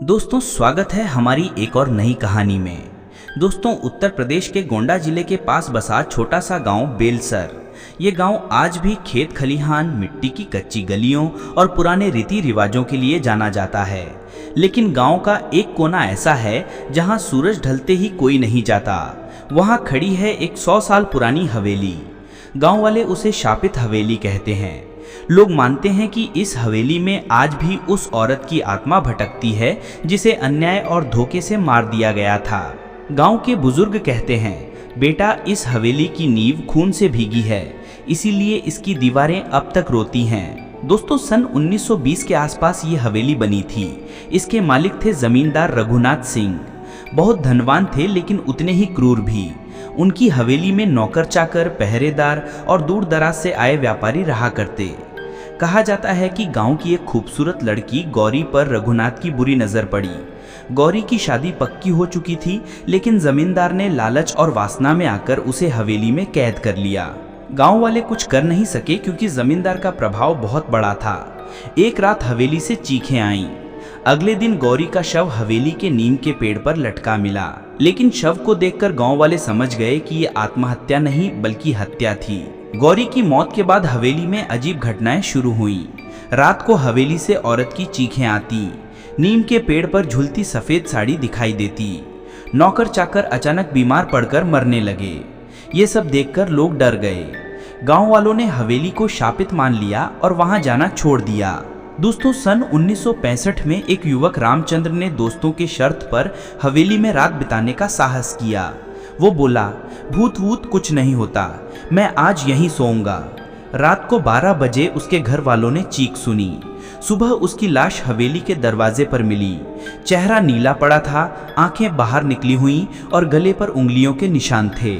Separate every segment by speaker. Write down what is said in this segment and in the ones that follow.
Speaker 1: दोस्तों स्वागत है हमारी एक और नई कहानी में। दोस्तों उत्तर प्रदेश के गोंडा जिले के पास बसा छोटा सा गांव बेलसर। ये गांव आज भी खेत खलिहान, मिट्टी की कच्ची गलियों और पुराने रीति रिवाजों के लिए जाना जाता है। लेकिन गांव का एक कोना ऐसा है जहां सूरज ढलते ही कोई नहीं जाता। वहां खड़ी है एक 100 साल पुरानी हवेली। गांव वाले उसे शापित हवेली कहते हैं। लोग मानते हैं कि इस हवेली में आज भी उस औरत की आत्मा भटकती है जिसे अन्याय और धोखे से मार दिया गया था। गांव के बुजुर्ग कहते हैं, बेटा इस हवेली की नींव खून से भीगी है, इसीलिए इसकी दीवारें अब तक रोती हैं। दोस्तों सन 1920 के आसपास ये हवेली बनी थी। इसके मालिक थे जमींदार रघुनाथ सिंह। बहुत धनवान थे लेकिन उतने ही क्रूर भी। उनकी हवेली में नौकर चाकर, पहरेदार और दूर दराज से आए व्यापारी रहा करते। कहा जाता है कि गांव की एक खूबसूरत लड़की गौरी पर रघुनाथ की बुरी नजर पड़ी। गौरी की शादी पक्की हो चुकी थी लेकिन जमींदार ने लालच और वासना में आकर उसे हवेली में कैद कर लिया। गांव वाले कुछ कर नहीं सके क्योंकि जमींदार का प्रभाव बहुत बड़ा था। एक रात हवेली से चीखें आईं। अगले दिन गौरी का शव हवेली के नीम के पेड़ पर लटका मिला। लेकिन शव को देखकर गांव वाले समझ गए कि ये आत्महत्या नहीं बल्कि हत्या थी। गौरी की मौत के बाद हवेली में अजीब घटनाएं शुरू हुई। रात को हवेली से औरत की चीखें आती। नीम के पेड़ पर झूलती सफेद साड़ी दिखाई देती। नौकर चाकर अचानक बीमार पड़कर मरने लगे। ये सब देखकर लोग डर गए। गांव वालों ने हवेली को शापित मान लिया और वहां जाना छोड़ दिया। दोस्तों सन 1965 में एक युवक रामचंद्र ने दोस्तों के शर्त पर हवेली में रात बिताने का साहस किया। वो बोला, भूत वूत कुछ नहीं होता, मैं आज यहीं सोऊंगा। रात को 12 बजे उसके घर वालों ने चीख सुनी। सुबह उसकी लाश हवेली के दरवाजे पर मिली। चेहरा नीला पड़ा था, आंखें बाहर निकली हुई और गले पर उंगलियों के निशान थे।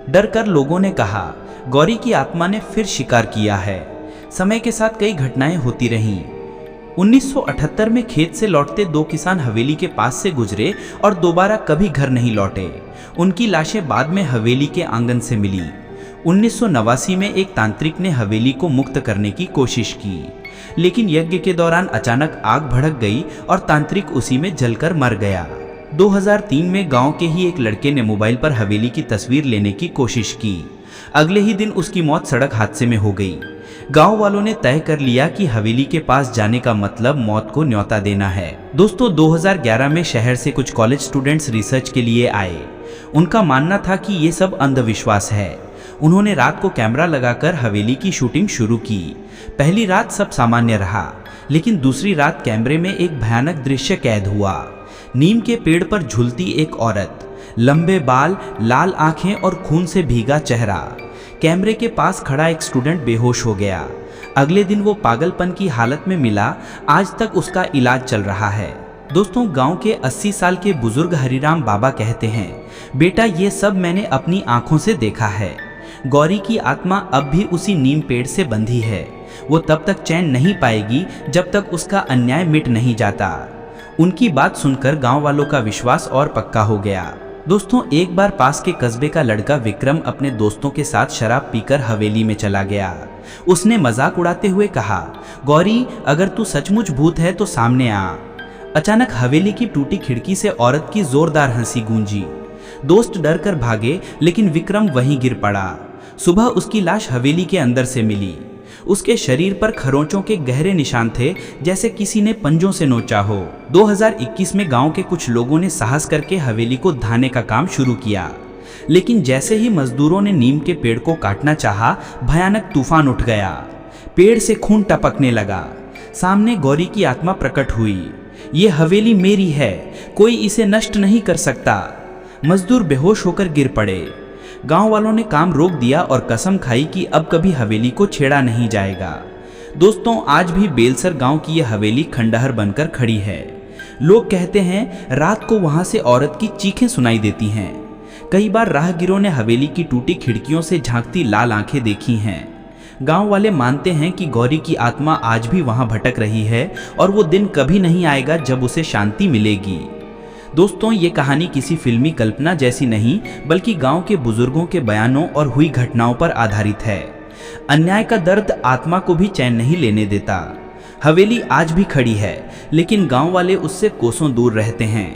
Speaker 1: डर कर लोगों ने कहा, गौरी की आत्मा ने फिर शिकार किया है। समय के साथ कई घटनाएं होती रहीं। 1978 में खेत से लौटते 2 किसान हवेली के पास से गुजरे और दोबारा कभी घर नहीं लौटे। उनकी लाशें बाद में हवेली के आंगन से मिली। 1989 में एक तांत्रिक ने हवेली को मुक्त करने की कोशिश की, लेकिन यज्ञ के दौरान अचानक आग भड़क गई और तांत्रिक उसी में जलकर मर गया। 2003 में गांव के ही एक लड़के ने मोबाइल पर हवेली की तस्वीर लेने की कोशिश की। अगले ही दिन उसकी मौत सड़क हादसे में हो गई। गांव वालों ने तय कर लिया कि हवेली के पास जाने का मतलब मौत को न्योता देना है। दोस्तों 2011 में शहर से कुछ कॉलेज स्टूडेंट्स रिसर्च के लिए आए। उनका मानना था कि ये सब अंधविश्वास है। उन्होंने रात को कैमरा लगाकर हवेली की शूटिंग शुरू की। पहली रात सब सामान्य रहा, लेकिन दूसरी रात कैमरे में एक भयानक दृश्य कैद हुआ। नीम के पेड़ पर झूलती एक औरत, लंबे बाल, लाल आंखें और खून से भीगा चेहरा। कैमरे के पास खड़ा एक स्टूडेंट बेहोश हो गया। अगले दिन वो पागलपन की हालत में मिला। आज तक उसका इलाज चल रहा है। दोस्तों गांव के 80 साल के बुजुर्ग हरिराम बाबा कहते हैं, बेटा ये सब मैंने अपनी आंखों से देखा है। गौरी की आत्मा अब भी उसी नीम पेड़ से बंधी है। वो तब तक चैन नहीं पाएगी जब तक उसका अन्याय मिट नहीं जाता। उनकी बात सुनकर गांव वालों का विश्वास और पक्का हो गया। दोस्तों एक बार पास के कस्बे का लड़का विक्रम अपने दोस्तों के साथ शराब पीकर हवेली में चला गया। उसने मजाक उड़ाते हुए कहा, गौरी अगर तू सचमुच भूत है तो सामने आ। अचानक हवेली की टूटी खिड़की से औरत की जोरदार हंसी गूंजी। दोस्त डर कर भागे लेकिन विक्रम वहीं गिर पड़ा। सुबह उसकी लाश हवेली के अंदर से मिली। उसके शरीर पर खरोंचों के गहरे निशान थे, जैसे किसी ने पंजों से नोचा हो। 2021 में गांव के कुछ लोगों ने साहस करके हवेली को धाने का काम शुरू किया, लेकिन जैसे ही मजदूरों ने नीम के पेड़ को काटना चाहा, भयानक तूफान उठ गया। पेड़ से खून टपकने लगा। सामने गौरी की आत्मा प्रकट हुई। ये हवेली मेरी है, कोई इसे नष्ट नहीं कर सकता। मजदूर बेहोश होकर गिर पड़े। गांव वालों ने काम रोक दिया और कसम खाई कि अब कभी हवेली को छेड़ा नहीं जाएगा। दोस्तों आज भी बेलसर गांव की यह हवेली खंडहर बनकर खड़ी है। लोग कहते हैं रात को वहां से औरत की चीखें सुनाई देती हैं। कई बार राहगीरों ने हवेली की टूटी खिड़कियों से झांकती लाल आंखें देखी हैं। गांव वाले मानते हैं कि गौरी की आत्मा आज भी वहां भटक रही है और वो दिन कभी नहीं आएगा जब उसे शांति मिलेगी। दोस्तों ये कहानी किसी फिल्मी कल्पना जैसी नहीं बल्कि गांव के बुजुर्गों के बयानों और हुई घटनाओं पर आधारित है। अन्याय का दर्द आत्मा को भी चैन नहीं लेने देता। हवेली आज भी खड़ी है, लेकिन गांव वाले उससे कोसों दूर रहते हैं।